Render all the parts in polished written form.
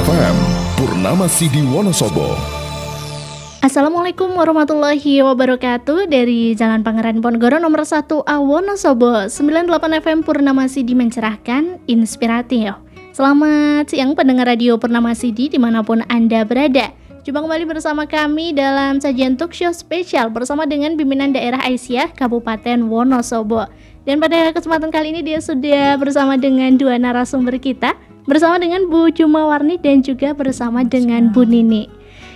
FM Purnama Sidi Wonosobo. Assalamualaikum warahmatullahi wabarakatuh. Dari Jalan Pangeran Ponegoro nomor 1A Wonosobo, 98 FM Purnama Sidi mencerahkan, inspiratif. Selamat siang pendengar radio Purnama Sidi dimanapun Anda berada. Jumpa kembali bersama kami dalam sajian talk show spesial bersama dengan pimpinan daerah Aisyah Kabupaten Wonosobo. Dan pada kesempatan kali ini dia sudah bersama dengan dua narasumber kita, bersama dengan Bu Jumawarni dan juga bersama dengan Bu Nini.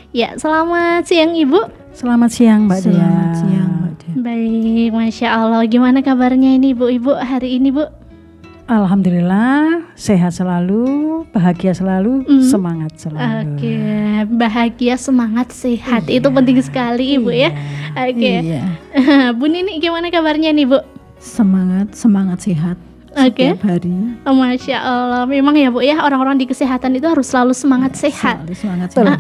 Ya, selamat siang Ibu. Selamat siang Mbak Dia. Selamat siang Mbak Dia. Baik, Masya Allah. Gimana kabarnya ini Ibu hari ini Bu? Alhamdulillah, sehat selalu, bahagia selalu, semangat selalu. Oke, bahagia, semangat, sehat. Itu penting sekali Ibu ya. Oke. Iya. Bu Nini gimana kabarnya nih Bu? Semangat sehat. Oke. Setiap hari. Masya Allah, memang ya Bu ya, orang-orang di kesehatan itu harus selalu semangat sehat. Selalu semangat sehat.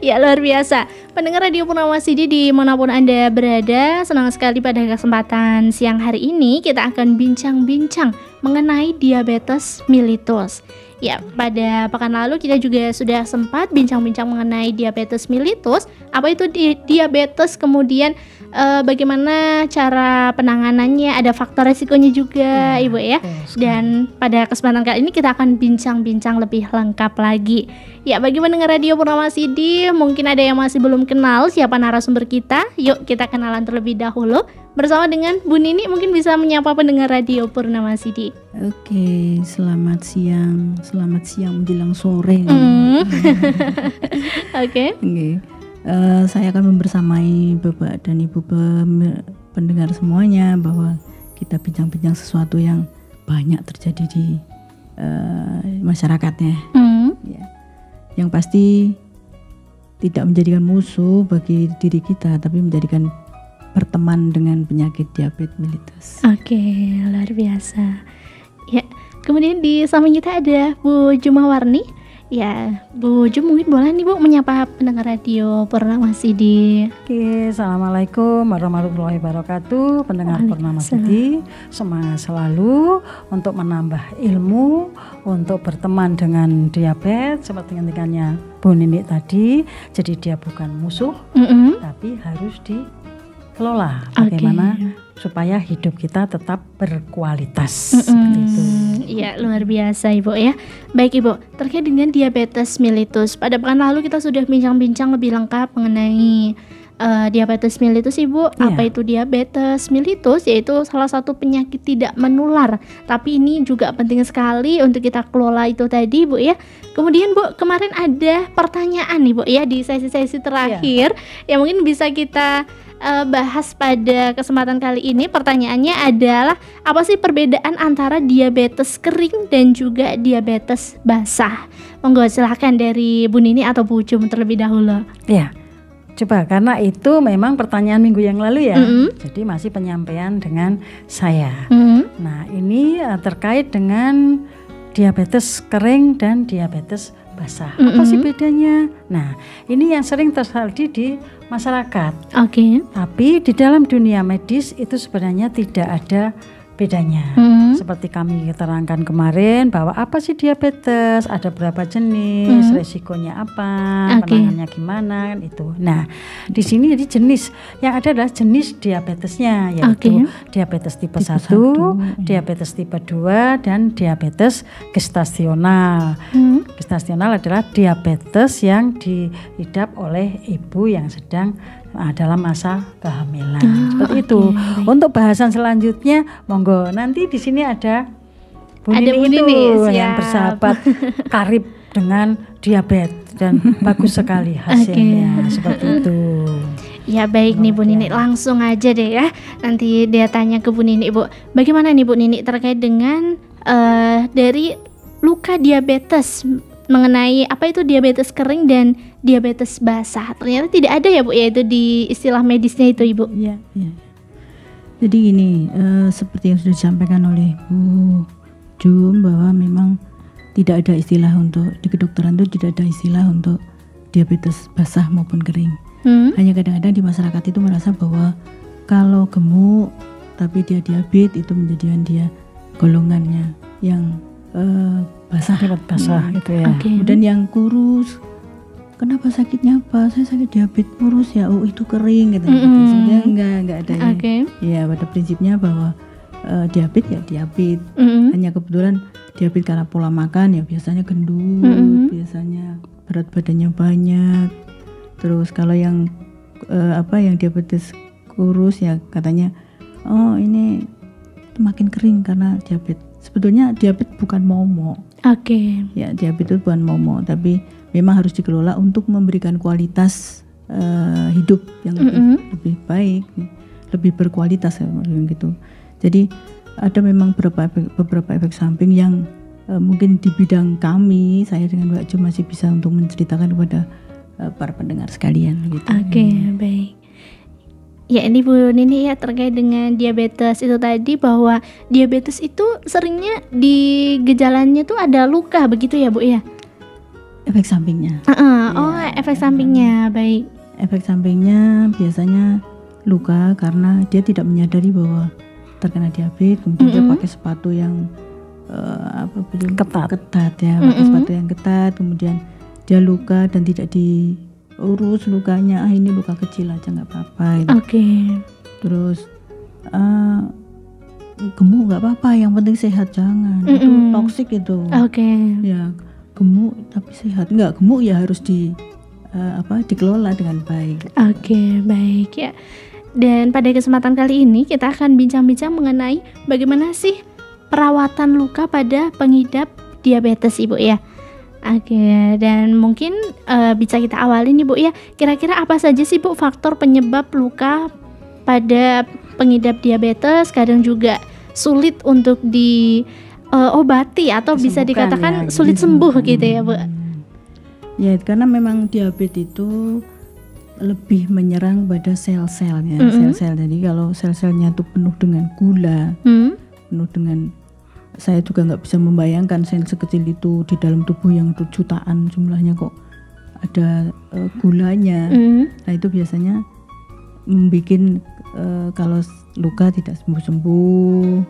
Ya luar biasa. Pendengar Radio Purnama Sidi dimanapun Anda berada, senang sekali pada kesempatan siang hari ini kita akan bincang-bincang mengenai diabetes mellitus. Ya, pada pekan lalu kita juga sudah sempat bincang-bincang mengenai diabetes mellitus. Apa itu diabetes, kemudian bagaimana cara penanganannya, ada faktor resikonya juga Ibu ya. Dan pada kesempatan kali ini kita akan bincang-bincang lebih lengkap lagi. Ya, bagi pendengar Radio Purnama Sidi, mungkin ada yang masih belum kenal siapa narasumber kita. Yuk kita kenalan terlebih dahulu. Bersama dengan Bu Nini, mungkin bisa menyapa pendengar Radio Purnama Sidi. Oke, selamat siang menjelang sore. Oke. Saya akan membersamai Bapak dan Ibu pendengar semuanya bahwa kita bincang-bincang sesuatu yang banyak terjadi di masyarakatnya. Ya. Yang pasti tidak menjadikan musuh bagi diri kita, tapi menjadikan berteman dengan penyakit diabetes mellitus. Oke, luar biasa. Ya, kemudian di samping kita ada Bu Jumawarni. Ya, Bu Jum mungkin boleh nih Bu menyapa pendengar radio Purnama Sidi. Oke, assalamualaikum warahmatullahi wabarakatuh. Pendengar Purnama Sidi, semangat selalu untuk menambah ilmu, untuk berteman dengan diabetes seperti yang dikatakannya Bu Nini tadi. Jadi dia bukan musuh, tapi harus dikelola bagaimana supaya hidup kita tetap berkualitas. Seperti itu. Iya, luar biasa Ibu ya. Baik Ibu, terkait dengan diabetes mellitus, pada pekan lalu kita sudah bincang-bincang lebih lengkap mengenai diabetes mellitus Ibu. Apa itu diabetes mellitus? Yaitu salah satu penyakit tidak menular. Tapi ini juga penting sekali untuk kita kelola itu tadi Bu ya. Kemudian Bu, kemarin ada pertanyaan nih Bu ya di sesi-sesi terakhir yang mungkin bisa kita bahas pada kesempatan kali ini. Pertanyaannya adalah, apa sih perbedaan antara diabetes kering dan juga diabetes basah? Monggo silahkan dari Bu Nini atau Bu Jum terlebih dahulu. Ya, coba, karena itu memang pertanyaan minggu yang lalu ya. Jadi masih penyampaian dengan saya. Nah, ini terkait dengan diabetes kering dan diabetes basah. Apa sih bedanya? Nah, ini yang sering terjadi di masyarakat. Oke. Tapi di dalam dunia medis itu sebenarnya tidak ada bedanya. Seperti kami terangkan kemarin bahwa apa sih diabetes, ada berapa jenis, resikonya apa, penanganannya gimana kan itu. Nah, di sini jadi jenis yang ada adalah jenis diabetesnya, yaitu diabetes tipe 1, diabetes tipe 2 dan diabetes gestasional. Gestasional adalah diabetes yang diidap oleh ibu yang sedang dalam masa kehamilan. Seperti itu. Untuk bahasan selanjutnya, monggo nanti di sini ada Bu Nini yang bersahabat karib dengan diabetes dan bagus sekali hasilnya. Seperti itu. Ya baik nih Bu Nini, langsung aja deh ya. Nanti dia tanya ke Bu Nini Bu, bagaimana nih Bu Nini terkait dengan dari luka diabetes, mengenai apa itu diabetes kering dan diabetes basah. Ternyata tidak ada ya Bu, yaitu di istilah medisnya itu Ibu. Iya. Jadi gini, seperti yang sudah disampaikan oleh Bu Jum, bahwa memang tidak ada istilah untuk, di kedokteran itu tidak ada istilah untuk diabetes basah maupun kering. Hanya kadang-kadang di masyarakat itu merasa bahwa kalau gemuk tapi dia diabetes itu menjadikan dia golongannya yang basah, gitu ya. Kemudian yang kurus, kenapa sakitnya apa? Saya sakit diabetes kurus ya. Oh itu kering gitu. Sebenarnya enggak ada. Ya pada prinsipnya bahwa diabetes ya diabetes. Hanya kebetulan diabetes karena pola makan ya biasanya gendut, biasanya berat badannya banyak. Terus kalau yang yang diabetes kurus ya katanya oh ini makin kering karena diabetes. Sebetulnya diabetes bukan momok. Ya diabetes bukan momok, tapi memang harus dikelola untuk memberikan kualitas hidup yang lebih baik, lebih berkualitas gitu. Jadi ada memang beberapa efek samping yang mungkin di bidang kami, saya dengan Mbak Jo masih bisa untuk menceritakan kepada para pendengar sekalian gitu. Baik. Ya ini Bu Nini ya terkait dengan diabetes itu tadi, bahwa diabetes itu seringnya di gejalanya tuh ada luka begitu ya Bu ya? Efek sampingnya. Efek sampingnya, baik. Efek sampingnya biasanya luka karena dia tidak menyadari bahwa terkena diabetes, kemudian dia pakai sepatu yang ketat ya, pakai sepatu yang ketat, kemudian dia luka dan tidak diurus lukanya, ini luka kecil aja nggak apa-apa gitu. Terus gemuk nggak apa-apa, yang penting sehat, jangan itu toksik itu. Ya gemuk tapi sehat, nggak gemuk ya harus dikelola dengan baik. Baik ya. Dan pada kesempatan kali ini kita akan bincang-bincang mengenai bagaimana sih perawatan luka pada pengidap diabetes Ibu ya. Dan mungkin bisa kita awali nih Bu ya. Kira-kira apa saja sih Bu faktor penyebab luka pada pengidap diabetes kadang juga sulit untuk diobati atau bisa dikatakan sulit sembuh gitu ya Bu? Ya karena memang diabetes itu lebih menyerang pada sel-selnya. Sel-sel, jadi kalau sel-selnya itu penuh dengan gula, penuh dengan, saya juga nggak bisa membayangkan sel sekecil itu di dalam tubuh yang jutaan jumlahnya kok ada gulanya. Nah itu biasanya membuat kalau luka tidak sembuh-sembuh,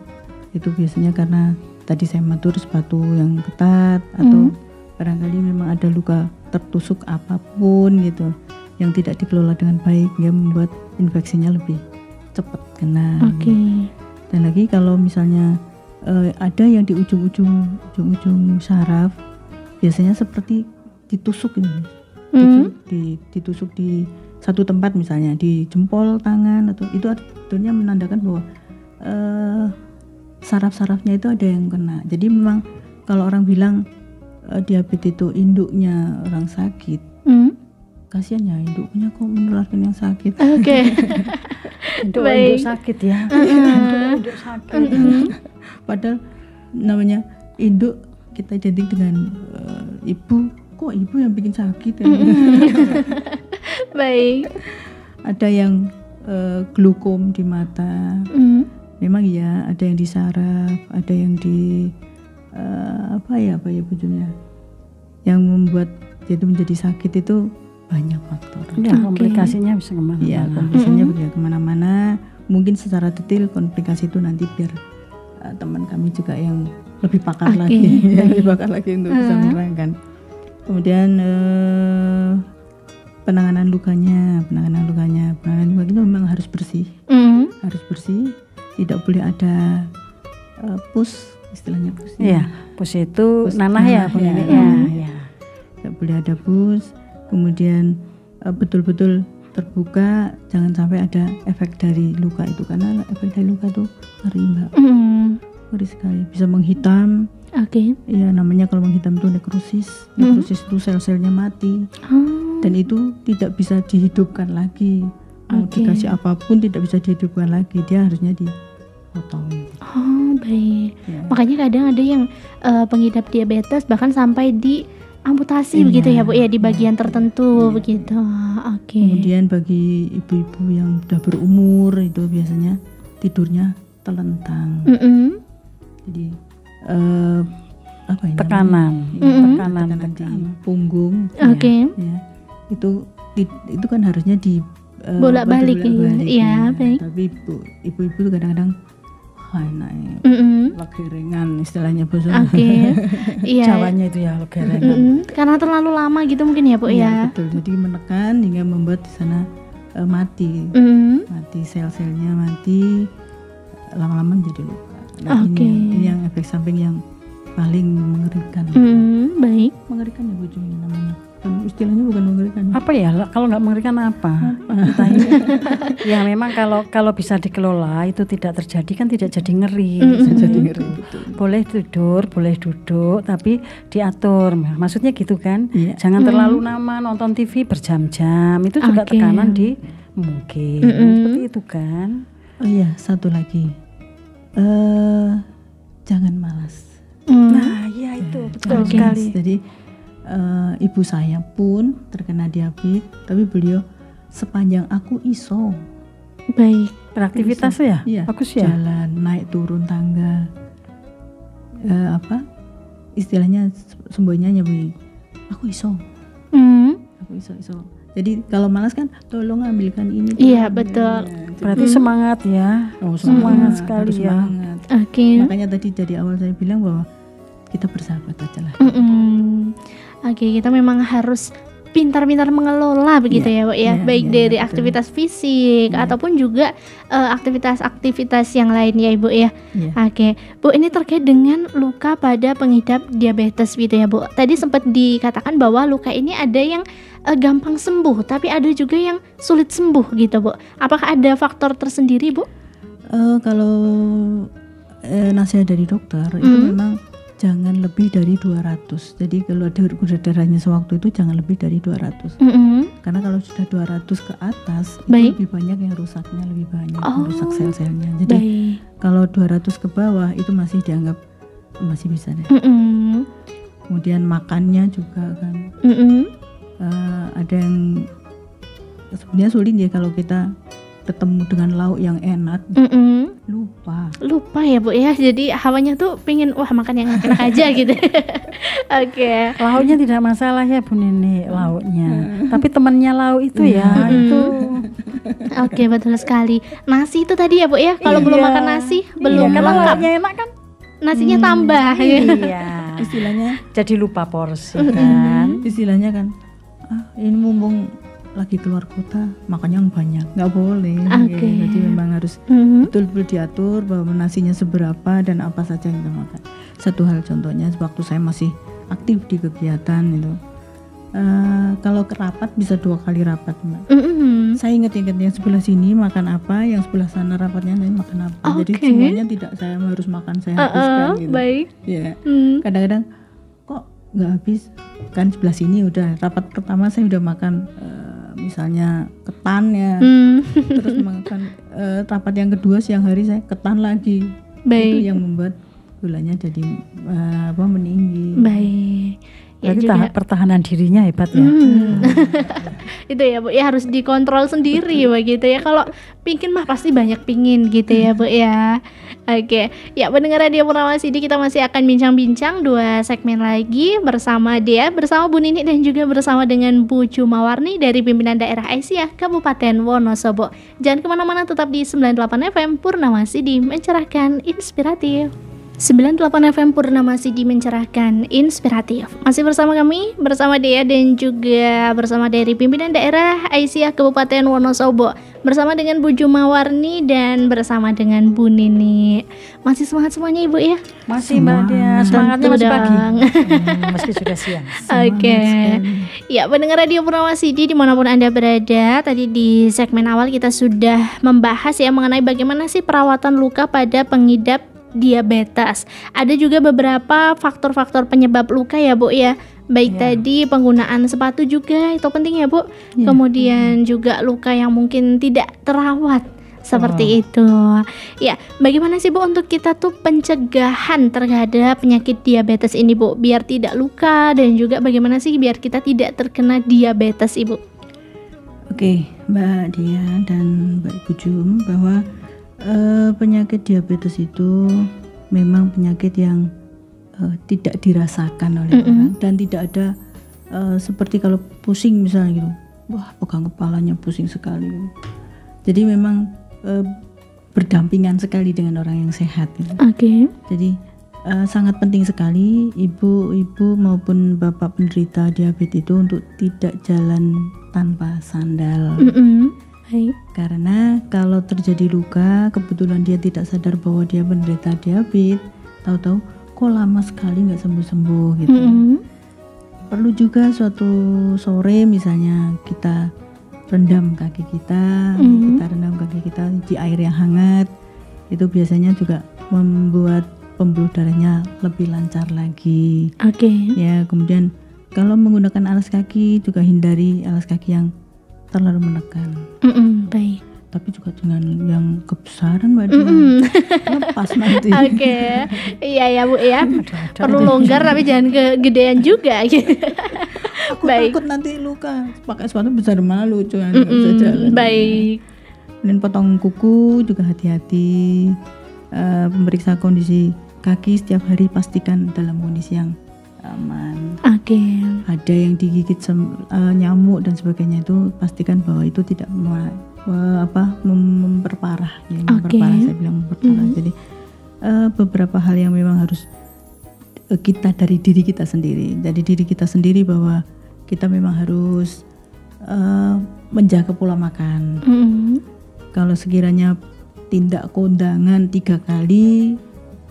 itu biasanya karena tadi saya matur sepatu yang ketat atau barangkali memang ada luka tertusuk apapun gitu yang tidak dikelola dengan baik, yang membuat infeksinya lebih cepat kena. Dan lagi kalau misalnya ada yang di ujung saraf, biasanya seperti ditusuk ini, ditusuk di satu tempat misalnya di jempol tangan, atau itu artinya menandakan bahwa saraf-sarafnya itu ada yang kena. Jadi memang kalau orang bilang diabetes itu induknya orang sakit, kasihan ya induknya kok menularkan yang sakit. Induk sakit ya. Induk sakit. Padahal namanya induk kita identik dengan ibu, kok ibu yang bikin sakit ya? Baik. Ada yang glukom di mata, memang ya, ada yang di saraf, ada yang di apa ya bujurnya, yang membuat dia itu menjadi sakit itu banyak faktor. Ya, komplikasinya bisa kemana-mana. Ya, komplikasinya bisa kemana-mana. Mungkin secara detail komplikasi itu nanti biar teman kami juga yang lebih pakar lagi, lebih pakar lagi untuk bisa menerangkan. Kemudian penanganan lukanya itu memang harus bersih, harus bersih. Tidak boleh ada pus, istilahnya pus. Iya, pus itu nanah ya, ya. Tidak boleh ada pus. Kemudian betul-betul terbuka, jangan sampai ada efek dari luka itu, karena efek dari luka itu ngeri Mbak, ngeri sekali, bisa menghitam. Ya namanya kalau menghitam itu nekrosis. Nekrosis itu sel-selnya mati, dan itu tidak bisa dihidupkan lagi. Mau dikasih apapun tidak bisa dihidupkan lagi, dia harusnya dipotong. Baik. Ya. Makanya kadang ada yang pengidap diabetes bahkan sampai di amputasi begitu ya Bu ya, di bagian tertentu begitu. Kemudian bagi ibu-ibu yang sudah berumur itu biasanya tidurnya telentang. Jadi apa ini? Tekanan di punggung. Ya. Itu kan harusnya di bolak-balik ya. Baik. Tapi ibu-ibu kadang-kadang naik. legerengan istilahnya bos. Oke. Iya. Jawanya itu ya legerengan. Karena terlalu lama gitu mungkin ya Bu ya. Betul. Jadi menekan hingga membuat di sana mati. Mati sel-selnya mati, lama-lama menjadi luka. Nah, ini yang efek samping yang paling mengerikan. Baik. Mengerikan ya Bu Jum namanya. Istilahnya bukan mengerikan. Apa ya? Kalau nggak mengerikan apa? Ya memang kalau bisa dikelola itu tidak terjadi kan tidak jadi ngeri. Jadi ngeri betul. Boleh tidur, boleh duduk, tapi diatur. Maksudnya gitu kan? Iya. Jangan terlalu lama nonton TV berjam-jam. Itu juga tekanan di mungkin. Seperti itu kan? Oh iya, satu lagi. Jangan malas. Nah, iya itu betul sekali. Jadi ibu saya pun terkena diabetes, tapi beliau sepanjang aku iso. Baik, beraktivitas ya? Iya, bagus ya. Jalan, naik turun tangga. Istilahnya semboyannya Bu. Aku iso. Aku iso. Jadi kalau malas kan tolong ambilkan ini. Iya, betul. Berarti semangat ya. Semangat sekali harus ya. Semangat. Makanya tadi dari awal saya bilang bahwa kita bersahabat aja lah. Kita memang harus pintar-pintar mengelola begitu ya Bu ya. Baik dari aktivitas fisik ataupun juga aktivitas-aktivitas yang lain ya Ibu ya. Bu, ini terkait dengan luka pada pengidap diabetes gitu ya Bu. Tadi sempat dikatakan bahwa luka ini ada yang gampang sembuh, tapi ada juga yang sulit sembuh gitu Bu. Apakah ada faktor tersendiri Bu? Kalau nasihat dari dokter itu memang jangan lebih dari 200. Jadi kalau ada gula darahnya sewaktu itu jangan lebih dari 200. Karena kalau sudah 200 ke atas itu lebih banyak yang rusaknya, lebih banyak merusak sel-selnya. Jadi kalau 200 ke bawah itu masih dianggap masih bisa deh. Kemudian makannya juga kan. Ada yang sebenarnya sulit ya kalau kita ketemu dengan lauk yang enak, lupa ya Bu ya. Jadi hawanya tuh pingin makan yang enak aja gitu. Lauknya tidak masalah ya Bu Nini, lauknya. Tapi temannya lauk itu ya itu. Betul sekali. Nasi itu tadi ya Bu ya. Kalau belum makan nasi belum karena lengkap. lauknya enak kan. Nasinya tambah. Iya. Istilahnya jadi lupa porsi kan. Istilahnya kan ini mumpung lagi keluar kota makannya yang banyak, nggak boleh. Jadi memang harus betul-betul diatur bahwa nasinya seberapa dan apa saja yang kita makan. Satu hal contohnya waktu saya masih aktif di kegiatan itu, kalau ke rapat bisa 2 kali rapat Mbak. Saya ingat-ingat yang sebelah sini makan apa, yang sebelah sana rapatnya makan apa. Jadi semuanya tidak saya harus makan saya habiskan gitu. Baik. Ya. Kadang-kadang kok nggak habis, kan sebelah sini udah rapat pertama saya udah makan misalnya ketan ya, terus makan rapat yang kedua siang hari saya ketan lagi. Itu yang membuat gulanya jadi meninggi. Baik. Jadi pertahanan dirinya hebat ya. Itu ya Bu ya, harus dikontrol sendiri begitu ya. Kalau pingin mah pasti banyak pingin gitu ya Bu ya. Ya pendengar Radio Purnama Sidi, kita masih akan bincang-bincang 2 segmen lagi bersama bersama Bu Nini dan juga bersama dengan Bu Jumawarni dari Pimpinan Daerah Aisyah Kabupaten Wonosobo. Jangan kemana-mana, tetap di 98 FM Purnama Sidi, mencerahkan, inspiratif. 98 FM Purnama Sidi, mencerahkan, inspiratif. Masih bersama kami, bersama Dea dan juga bersama dari Pimpinan Daerah Aisyah Kabupaten Wonosobo, bersama dengan Bu Jumawarni dan bersama dengan Bu Nini. Masih semangat semuanya Ibu ya? Masih Mbak Dea, semangatnya masih pagi. Meski sudah siang. Ya pendengar Radio Purnama Sidi dimanapun Anda berada, tadi di segmen awal kita sudah membahas ya mengenai bagaimana sih perawatan luka pada pengidap diabetes. Ada juga beberapa faktor-faktor penyebab luka ya Bu ya. Baik tadi penggunaan sepatu juga itu penting ya Bu. Kemudian juga luka yang mungkin tidak terawat seperti itu. Ya, bagaimana sih Bu untuk kita tuh pencegahan terhadap penyakit diabetes ini Bu, biar tidak luka, dan juga bagaimana sih biar kita tidak terkena diabetes Ibu? Oke, Mbak Dia dan Mbak Ibu Jum, bahwa penyakit diabetes itu memang penyakit yang tidak dirasakan oleh orang dan tidak ada seperti kalau pusing misalnya gitu, wah pegang kepalanya pusing sekali gitu. Jadi memang berdampingan sekali dengan orang yang sehat gitu. Oke. Jadi sangat penting sekali ibu-ibu maupun bapak penderita diabetes itu untuk tidak jalan tanpa sandal. Baik. Karena kalau terjadi luka, kebetulan dia tidak sadar bahwa dia menderita diabetes, tahu-tahu kok lama sekali nggak sembuh-sembuh gitu. Perlu juga suatu sore misalnya kita rendam kaki kita, di air yang hangat. Itu biasanya juga membuat pembuluh darahnya lebih lancar lagi. Oke. Ya, kemudian kalau menggunakan alas kaki juga hindari alas kaki yang terlalu menekan. Baik. Tapi juga jangan yang kebesaran Mbak Dia. Lepas nanti. Oke. Iya ya Bu ya. Perlu longgar tapi jangan kegedean juga. Aku Baik. takut nanti luka. Pakai sepatu besar mana lucu yang nggak bisa jalan. Baik. Dan potong kuku juga hati-hati. Pemeriksa kondisi kaki setiap hari, pastikan dalam kondisi yang aman. Oke. Ada yang digigit nyamuk dan sebagainya, itu pastikan bahwa itu tidak memperparah. Ya, memperparah, saya bilang memperparah. Jadi beberapa hal yang memang harus kita dari diri kita sendiri. Jadi diri kita sendiri bahwa kita memang harus menjaga pola makan. Kalau sekiranya tindak kondangan 3 kali,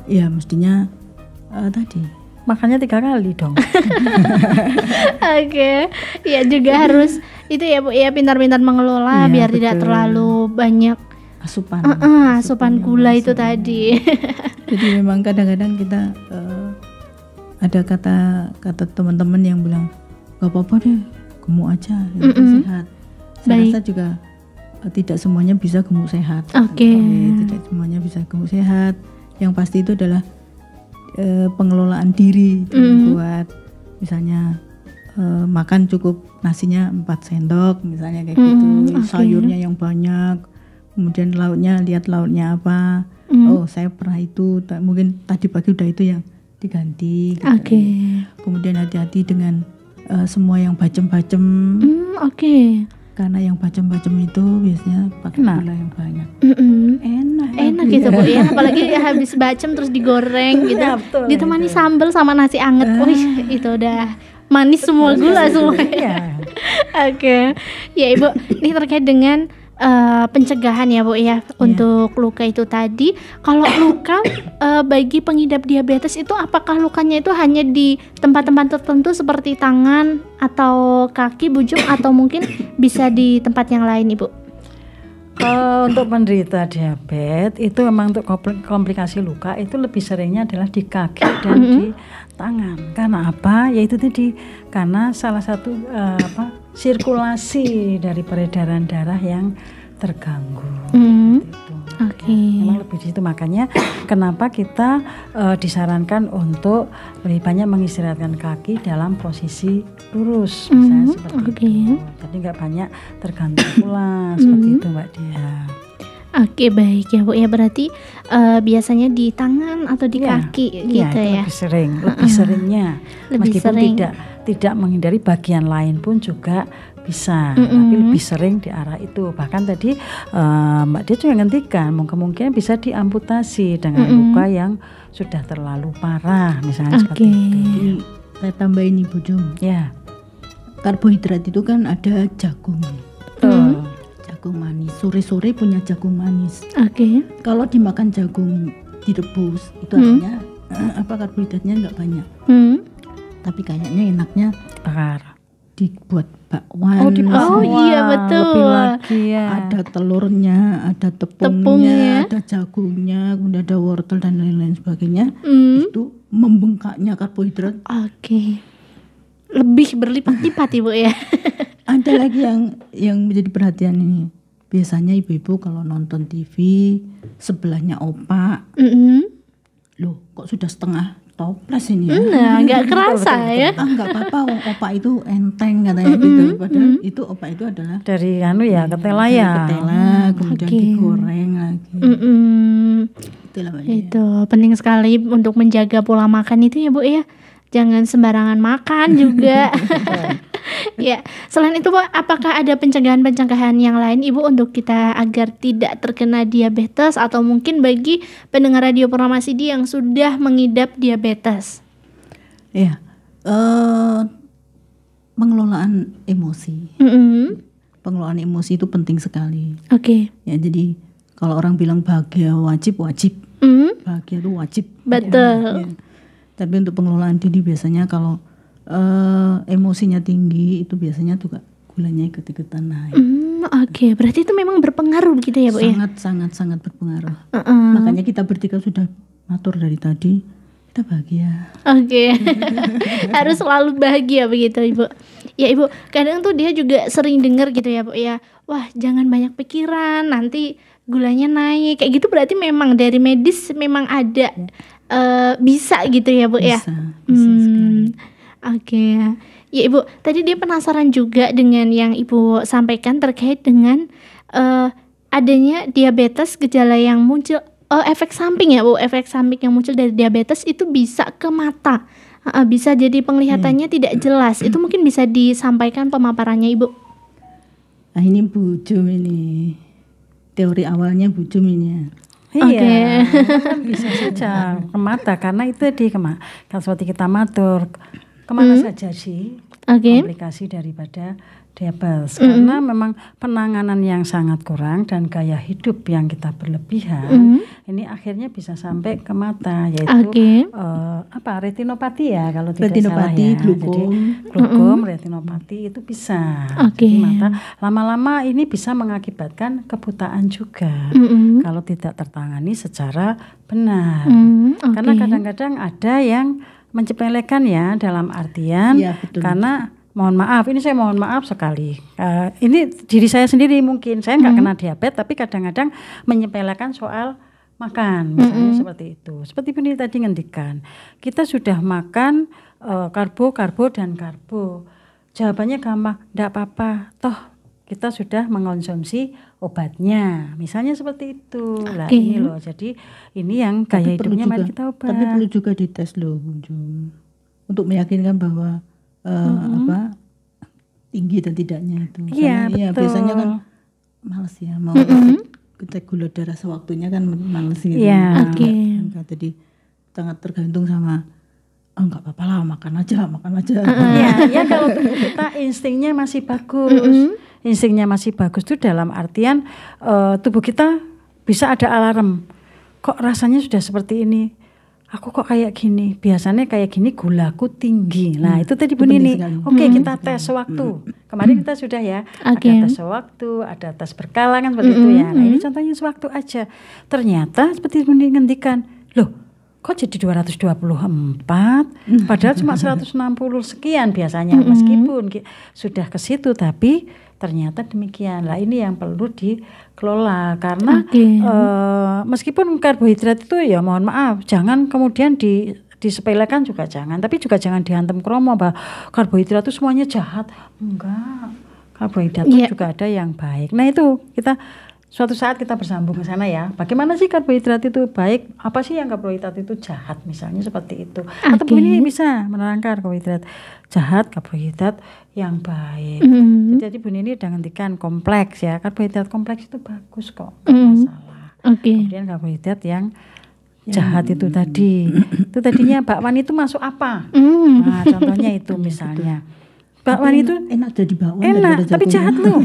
ya mestinya tadi Makanya 3 kali dong. Oke. Ya juga harus itu ya Bu ya, pintar-pintar mengelola Iya, biar tidak betul. terlalu banyak asupan gula itu tadi. Jadi memang kadang-kadang kita ada kata teman-teman yang bilang gak apa-apa deh, gemuk aja, sehat. Saya Baik. rasa juga tidak semuanya bisa gemuk sehat. Oke. Tidak semuanya bisa gemuk sehat. Yang pasti itu adalah pengelolaan diri itu buat misalnya makan cukup nasinya 4 sendok misalnya kayak gitu, sayurnya yang banyak, kemudian lauknya, lihat lauknya apa. Oh saya pernah itu, mungkin tadi pagi udah itu yang diganti gitu. Kemudian hati-hati dengan semua yang bacem-bacem. Karena yang bacem-bacem itu biasanya pakai gula yang banyak. Enak gitu Bu ya, apalagi habis bacem terus digoreng gitu, Ya, betul, ditemani sambal sama nasi anget. Wih, itu udah manis semua, gula semua. Oke. Ya Ibu, ini terkait dengan pencegahan ya Bu ya untuk luka itu tadi. Kalau luka bagi pengidap diabetes itu, apakah lukanya itu hanya di tempat-tempat tertentu seperti tangan atau kaki, bujung, atau mungkin bisa di tempat yang lain Ibu? Untuk penderita diabetes itu memang untuk komplikasi luka itu lebih seringnya adalah di kaki dan di tangan. Karena apa? Yaitu tadi karena salah satu sirkulasi dari peredaran darah yang terganggu. Memang lebih di situ, makanya kenapa kita disarankan untuk lebih banyak mengistirahatkan kaki dalam posisi lurus, misalnya seperti itu. Jadi nggak banyak tergantung pula seperti itu Mbak Dia. Oke, baik ya Bu ya, berarti biasanya di tangan atau di kaki gitu ya. Lebih sering, lebih seringnya. Lebih Meskipun sering. tidak menghindari bagian lain pun juga bisa, tapi lebih sering di arah itu. Bahkan tadi Mbak Dia juga ngendikan kemungkinan bisa diamputasi dengan luka yang sudah terlalu parah, misalnya seperti itu. Jadi saya tambahin Ibu Jum. Ya, Karbohidrat itu kan ada jagung. Jagung manis. Sore-sore punya jagung manis. Kalau dimakan jagung direbus itu artinya karbohidratnya nggak banyak. Tapi kayaknya enaknya bakar. dibuat bakwan. Iya betul. Lebih lagi ya. Ada telurnya, ada tepungnya, ada jagungnya, kemudian ada wortel dan lain-lain sebagainya. Itu membengkaknya karbohidrat. Lebih berlipat-lipat Ibu ya. Ada lagi yang menjadi perhatian ini. Biasanya ibu-ibu kalau nonton TV sebelahnya opak. Loh, kok sudah setengah toples ini ya? Nah, nggak kerasa ya. Nggak apa-apa, opak itu enteng katanya gitu. Padahal itu opak itu adalah Dari ketela ya. ketela, kemudian digoreng lagi. Itulah Mbak Dia. Itu penting sekali untuk menjaga pola makan itu ya Bu ya. Jangan sembarangan makan juga. Ya, selain itu Bu, apakah ada pencegahan-pencegahan yang lain Ibu untuk kita agar tidak terkena diabetes atau mungkin bagi pendengar Radio Purnama Sidi yang sudah mengidap diabetes? Ya, pengelolaan emosi. Pengelolaan emosi itu penting sekali. Oke. Ya, jadi kalau orang bilang bahagia wajib, bahagia itu wajib. Betul. Ya. Tapi untuk pengelolaan diri biasanya kalau emosinya tinggi itu biasanya juga gulanya ikut-ikutan naik. Oke, berarti itu memang berpengaruh begitu ya Bu ya? Sangat berpengaruh. Makanya kita bertiga sudah matur dari tadi, kita bahagia. Oke. Harus selalu bahagia begitu Ibu. Ya Ibu, kadang tuh dia juga sering dengar gitu ya Bu ya. Wah, jangan banyak pikiran, nanti gulanya naik. Kayak gitu berarti memang dari medis memang ada bisa gitu ya Bu ya? Bisa sekali. Oke. Ya Ibu, tadi dia penasaran juga dengan yang Ibu sampaikan terkait dengan adanya diabetes, gejala yang muncul, efek samping ya Bu, efek samping yang muncul dari diabetes itu bisa ke mata, bisa jadi penglihatannya tidak jelas. Itu mungkin bisa disampaikan pemaparannya Ibu. Nah ini Bu Jum ini, teori awalnya Bu Jum ini ya. Iya, kan bisa saja ke mata karena itu kalau seperti kita matur kemana saja sih komplikasi daripada diabetes karena memang penanganan yang sangat kurang dan gaya hidup yang kita berlebihan ini akhirnya bisa sampai ke mata yaitu retinopati ya kalau tidak salah ya. Jadi glukom, retinopati itu bisa. Jadi mata lama-lama ini bisa mengakibatkan kebutaan juga kalau tidak tertangani secara benar. Karena kadang-kadang ada yang mencepelekan ya dalam artian karena mohon maaf, ini saya mohon maaf sekali. Ini diri saya sendiri mungkin, saya nggak kena diabetes, tapi kadang-kadang menyepelekan soal makan, misalnya seperti itu. Seperti ini tadi ngendikan, kita sudah makan karbo dan karbo. Jawabannya gampang, enggak apa-apa, toh kita sudah mengkonsumsi obatnya, misalnya seperti itu. Lah ini loh, jadi ini yang gaya hidupnya mari kita ubah. Tapi perlu juga dites loh, untuk meyakinkan bahwa tinggi dan tidaknya itu. Iya, betul. Ya, biasanya kan males ya mau cek gula darah sewaktunya kan males gitu. Iya. Jadi sangat tergantung sama enggak apa-apa lah makan aja. Iya, kalau tubuh kita instingnya masih bagus. Instingnya masih bagus itu dalam artian tubuh kita bisa ada alarm. Kok rasanya sudah seperti ini? Aku kok kayak gini, biasanya kayak gini gulaku tinggi. Nah itu tadi Bu Nini. Oke, kita tes sewaktu. Kemarin kita sudah ya, ada tes sewaktu, ada tes berkala kan seperti itu ya. Nah ini contohnya sewaktu aja. Ternyata seperti Bu Nini ngendikan, loh kok jadi 224? Padahal cuma 160 sekian biasanya. Meskipun sudah ke situ tapi ternyata demikian. Lah ini yang perlu dikelola karena meskipun karbohidrat itu ya mohon maaf jangan kemudian disepelekan juga jangan, tapi juga jangan dihantam kromo bahwa karbohidrat itu semuanya jahat. Enggak. Karbohidrat itu juga ada yang baik. Nah itu kita suatu saat kita bersambung ke sana ya. Bagaimana sih karbohidrat itu baik? Apa sih yang karbohidrat itu jahat? Misalnya seperti itu. Atau ini bisa menerangkan karbohidrat jahat, karbohidrat yang baik. Jadi Bu Nini udah ngendikan kompleks ya. Karbohidrat kompleks itu bagus kok, nggak masalah. Kemudian karbohidrat yang jahat itu tadi. Itu tadinya bakwan itu masuk apa? Nah, contohnya itu misalnya. Bakwan itu enak jadi bakwan. Enak, tapi jahat loh.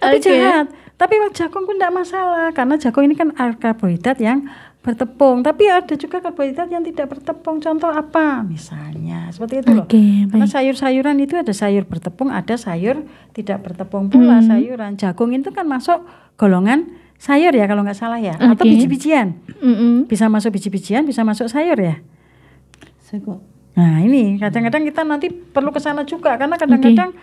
Tapi jahat. Tapi jagung pun tidak masalah karena jagung ini kan karbohidrat yang bertepung. Tapi ada juga karbohidrat yang tidak bertepung. Contoh apa? Misalnya seperti itu loh. Karena sayur-sayuran itu ada sayur bertepung, ada sayur tidak bertepung pula sayuran. Jagung itu kan masuk golongan sayur ya kalau nggak salah ya. Atau biji-bijian. Bisa masuk biji-bijian, bisa masuk sayur ya. Nah ini kadang-kadang kita nanti perlu ke sana juga karena kadang-kadang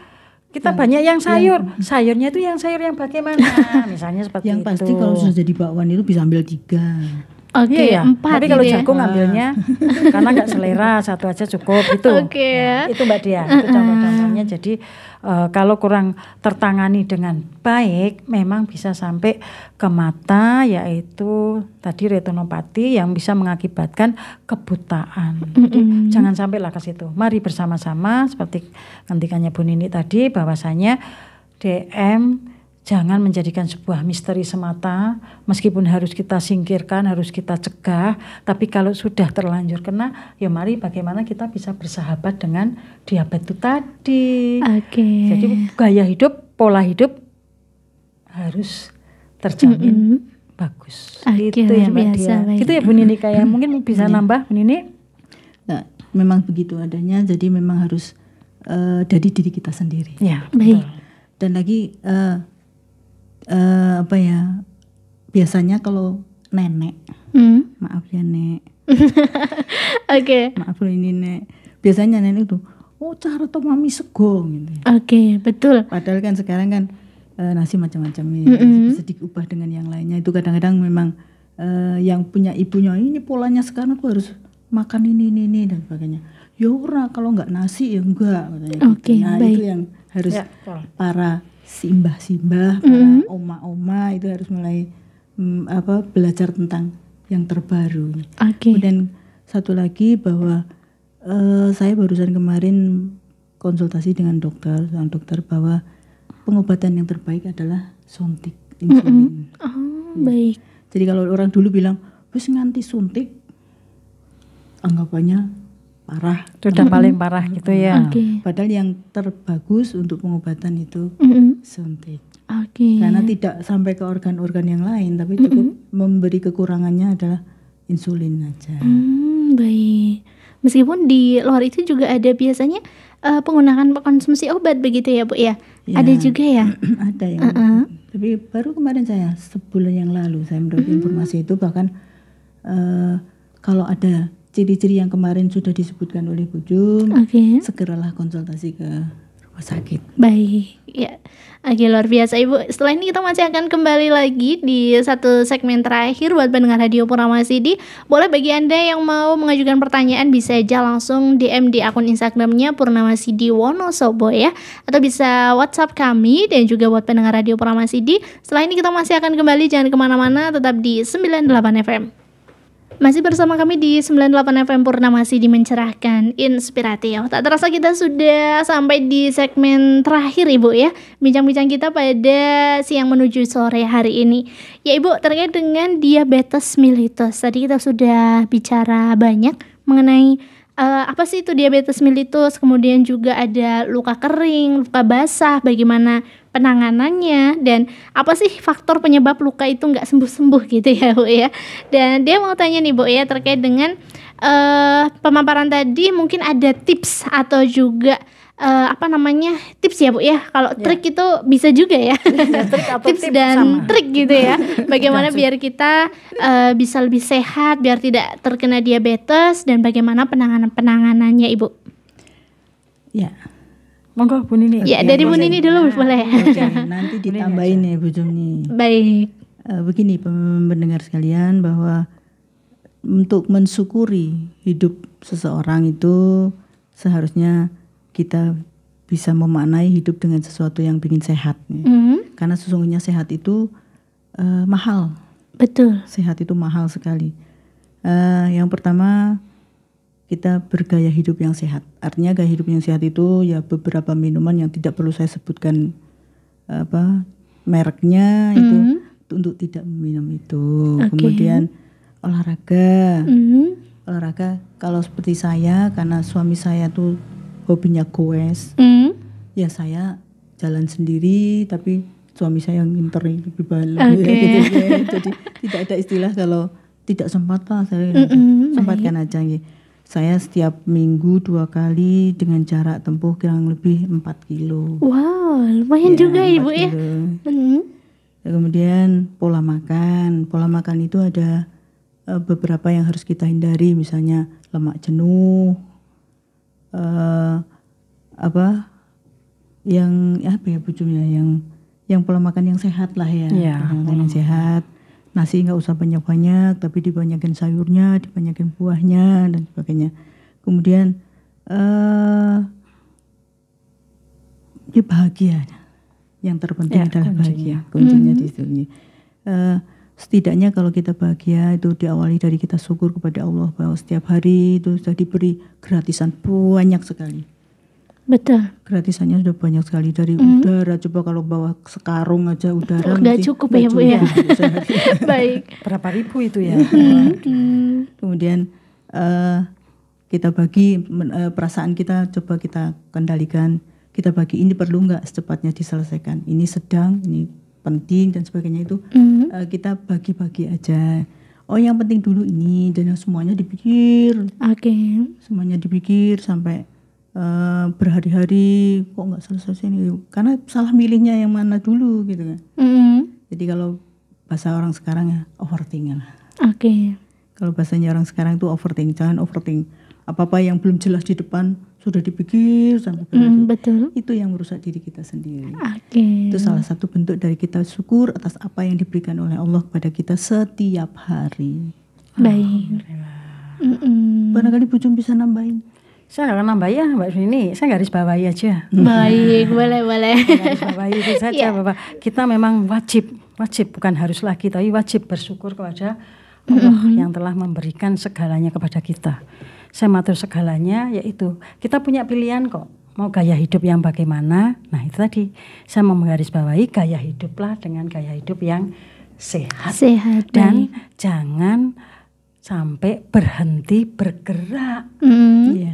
kita banyak yang sayurnya itu yang sayur yang bagaimana, misalnya seperti yang itu. Yang pasti kalau sudah jadi bakwan itu bisa ambil 3. Oke, Iya, 4 tapi kalau gitu ya. jagung ngambilnya karena nggak selera, satu aja cukup itu. Oke. Ya, itu Mbak Dia, itu contoh-contohnya. Jadi kalau kurang tertangani dengan baik, memang bisa sampai ke mata, yaitu tadi retinopati yang bisa mengakibatkan kebutaan. Jadi jangan sampailah ke situ. Mari bersama-sama seperti ngendikannya Bu Nini tadi, bahwasanya DM jangan menjadikan sebuah misteri semata, meskipun harus kita singkirkan, harus kita cegah, tapi kalau sudah terlanjur kena, ya mari bagaimana kita bisa bersahabat dengan diabetes itu tadi. Oke. Jadi gaya hidup, pola hidup harus terjamin bagus. Oke, Itu ya luar Mbak biasa, Dia. baik. Itu ya Bu Nini, kayak mungkin bisa nambah Bu Nini. Nah, memang begitu adanya, jadi memang harus dari diri kita sendiri. Ya, Baik. Dan lagi biasanya kalau nenek, maaf ya Nek, Oke. maaf loh ini Nek, biasanya nenek tuh, cara tuh mami sego gitu. Oke, betul. Padahal kan sekarang kan nasi macam-macam nih, bisa diubah dengan yang lainnya. Itu kadang-kadang memang yang punya ibunya, ini polanya sekarang tuh harus makan ini dan sebagainya. Ya ora, kalau nggak nasi ya enggak katanya gitu. Oke, Nah baik. itu yang harus Ya, betul. para simbah-simbah, para oma-oma itu harus mulai belajar tentang yang terbaru. Oke. Kemudian satu lagi bahwa saya barusan kemarin konsultasi dengan dokter bahwa pengobatan yang terbaik adalah suntik insulin. Oh, baik. Jadi kalau orang dulu bilang wis nganti suntik, anggapannya parah. Itu udah paling parah gitu ya. Oke. Padahal yang terbagus untuk pengobatan itu suntik. Oke. Karena tidak sampai ke organ-organ yang lain, tapi cukup memberi kekurangannya adalah insulin aja. Baik. Meskipun di luar itu juga ada biasanya penggunaan konsumsi obat begitu ya Bu ya? Ya. Ada juga ya? Ada yang tapi baru kemarin saya sebulan yang lalu saya mendapat informasi itu, bahkan kalau ada ciri-ciri yang kemarin sudah disebutkan oleh Bu Jum, Oke. segeralah konsultasi ke rumah sakit. Baik, ya. Oke, luar biasa Ibu. Setelah ini kita masih akan kembali lagi di satu segmen terakhir buat pendengar Radio Purnama CD. Boleh bagi Anda yang mau mengajukan pertanyaan bisa aja langsung DM di akun Instagramnya Purnama CD Wonosobo ya. Atau bisa WhatsApp kami, dan juga buat pendengar Radio Purnama CD. Setelah ini kita masih akan kembali, jangan kemana-mana, tetap di 98 FM. Masih bersama kami di 98 FM Purnama CD mencerahkan, inspiratif. Tak terasa kita sudah sampai di segmen terakhir Ibu ya, bincang-bincang kita pada siang menuju sore hari ini. Ya Ibu, terkait dengan diabetes mellitus, tadi kita sudah bicara banyak mengenai apa sih itu diabetes mellitus, kemudian juga ada luka kering, luka basah, bagaimana penanganannya, dan apa sih faktor penyebab luka itu nggak sembuh-sembuh gitu ya Bu ya. Dan dia mau tanya nih Bu ya, terkait dengan pemaparan tadi, mungkin ada tips atau juga tips ya Bu ya. Kalau trik itu bisa juga ya, Trik atau tips tip dan sama. trik gitu ya. Bagaimana biar kita bisa lebih sehat, biar tidak terkena diabetes, dan bagaimana penanganannya Ibu. Ya. Monggo Bu Nini. Ya, dari Bu Nini dulu boleh. Oke, nanti ditambahin ya Bu Jum nih. Baik. Begini pendengar sekalian, bahwa untuk mensyukuri hidup seseorang itu seharusnya kita bisa memaknai hidup dengan sesuatu yang bikin sehat. Karena sesungguhnya sehat itu mahal. Betul. Sehat itu mahal sekali. Yang pertama, kita bergaya hidup yang sehat. Artinya gaya hidup yang sehat itu ya beberapa minuman yang tidak perlu saya sebutkan mereknya, itu untuk tidak meminum itu. Oke. Kemudian olahraga. Olahraga kalau seperti saya, karena suami saya tuh hobinya goes. Ya saya jalan sendiri, tapi suami saya yang nginter lebih balik. Gitu, ya. Jadi tidak ada istilah kalau tidak sempat lah, saya sempatkan aja. Saya setiap minggu 2 kali dengan jarak tempuh kurang lebih 4 kilo. Wow, lumayan juga 4 Ibu ya. kilo. Kemudian pola makan. Pola makan itu ada beberapa yang harus kita hindari, misalnya lemak jenuh, yang Bu Jum ya, yang pola makan yang sehat lah ya, pola makan yang sehat. nasi nggak usah banyak-banyak, tapi dibanyakin sayurnya, dibanyakin buahnya dan sebagainya. Kemudian dia bahagia. Yang terpenting adalah bahagia. Kuncinya di situ. Setidaknya kalau kita bahagia itu diawali dari kita syukur kepada Allah bahwa setiap hari itu sudah diberi gratisan banyak sekali. Betul. Gratisannya sudah banyak sekali dari udara. Coba kalau bawa sekarung aja udara nggak cukup ya Bu ya. Baik. Berapa ribu itu ya? Kemudian kita bagi perasaan kita, coba kita kendalikan. Kita bagi ini perlu nggak secepatnya diselesaikan. Ini sedang, ini penting dan sebagainya itu. Kita bagi-bagi aja. Oh yang penting dulu ini dan semuanya dipikir. Semuanya dipikir sampai berhari-hari kok nggak selesai ini, karena salah milihnya yang mana dulu gitu kan. Jadi kalau bahasa orang sekarang ya overthinking lah. Kalau bahasanya orang sekarang itu overthinking, jangan overthinking apa-apa yang belum jelas di depan sudah dipikir sampai berhari. Betul. Itu yang merusak diri kita sendiri. Itu salah satu bentuk dari kita syukur atas apa yang diberikan oleh Allah kepada kita setiap hari. Baik. Barangkali Bu Jum bisa nambahin. Saya nggak akan nambah ya Mbak Rini, saya garis bawahi aja. Baik, boleh. Garis bawahi itu saja bahwa kita memang wajib bukan harus lagi, tapi wajib bersyukur kepada Allah yang telah memberikan segalanya kepada kita. Saya matur segalanya, yaitu kita punya pilihan kok. Mau gaya hidup yang bagaimana? Nah itu tadi saya mau menggarisbawahi gaya hiduplah dengan gaya hidup yang sehat dan jangan sampai berhenti bergerak.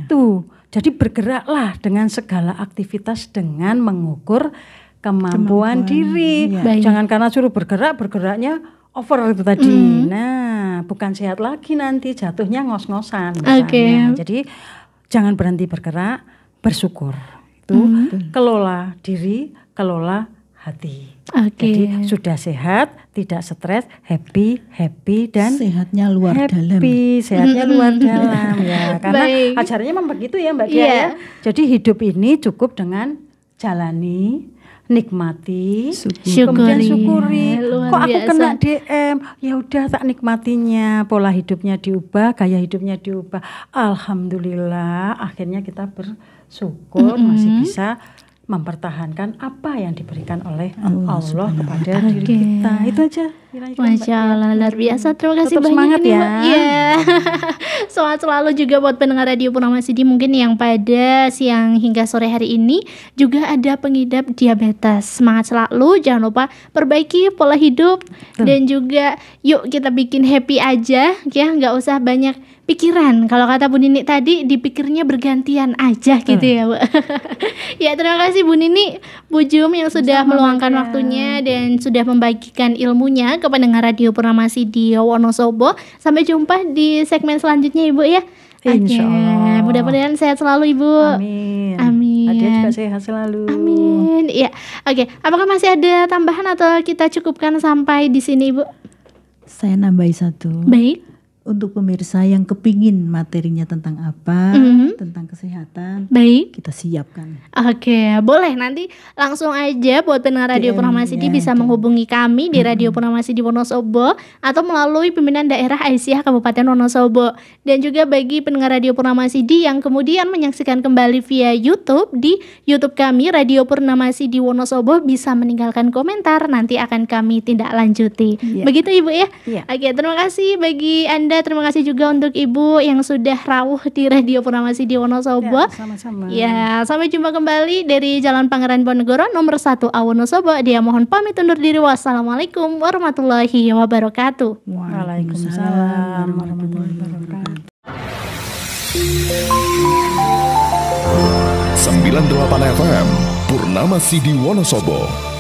Tuh, jadi bergeraklah dengan segala aktivitas dengan mengukur kemampuan diri. Jangan karena suruh bergeraknya over itu tadi. Nah, bukan sehat lagi nanti, jatuhnya ngos-ngosan. Jadi jangan berhenti bergerak, bersyukur. Itu kelola diri, kelola hati. Jadi sudah sehat, tidak stres, happy dan sehatnya luar dalam. Sehatnya luar dalam ya. Karena ajarannya memang begitu ya Mbak Dia ya. Jadi hidup ini cukup dengan jalani, nikmati, kemudian syukuri. Kok aku kena DM, ya udah tak nikmatinya, pola hidupnya diubah, gaya hidupnya diubah. Alhamdulillah, akhirnya kita bersyukur masih bisa mempertahankan apa yang diberikan oleh Allah kepada diri kita. Itu aja. Masya Allah, luar biasa. Terima kasih tetap banyak semangat ini, ya. Semangat selalu juga buat pendengar Radio Purnama Sidi mungkin yang pada siang hingga sore hari ini juga ada pengidap diabetes. Semangat selalu, jangan lupa perbaiki pola hidup dan juga yuk kita bikin happy aja ya, nggak usah banyak pikiran. Kalau kata Bu Nini tadi, dipikirnya bergantian aja gitu ya Bu. Ya terima kasih Bu Nini, Bu Jum yang sudah meluangkan waktunya dan sudah membagikan ilmunya ke pendengar Radio Purnama Sidi Wonosobo. Sampai jumpa di segmen selanjutnya Ibu ya. Insyaallah. Mudah-mudahan sehat selalu Ibu. Amin. Adia juga sehat selalu. Amin. Iya. Apakah masih ada tambahan atau kita cukupkan sampai di sini Ibu? Saya nambahi satu. Baik. Untuk pemirsa yang kepingin materinya tentang apa, tentang kesehatan, baik, kita siapkan. Boleh nanti langsung aja buat pendengar Radio Purnama Sidi bisa menghubungi kami di Radio Purnama Sidi Wonosobo atau melalui pimpinan daerah Aisyah Kabupaten Wonosobo. Dan juga bagi pendengar Radio Purnama Sidi yang kemudian menyaksikan kembali via YouTube, di YouTube kami Radio Purnama Sidi Wonosobo bisa meninggalkan komentar, nanti akan kami tindak lanjuti. Begitu Ibu ya? Terima kasih bagi Anda. Terima kasih juga untuk Ibu yang sudah rawuh di Radio Purnama Sidi Wonosobo. Sama-sama. Ya, sampai jumpa kembali dari Jalan Pangeran Ponegoro nomor 1 Wonosobo. Dia mohon pamit undur diri. Wassalamualaikum warahmatullahi wabarakatuh. Waalaikumsalam warahmatullahi wabarakatuh. 98 FM Purnama Sidi Wonosobo.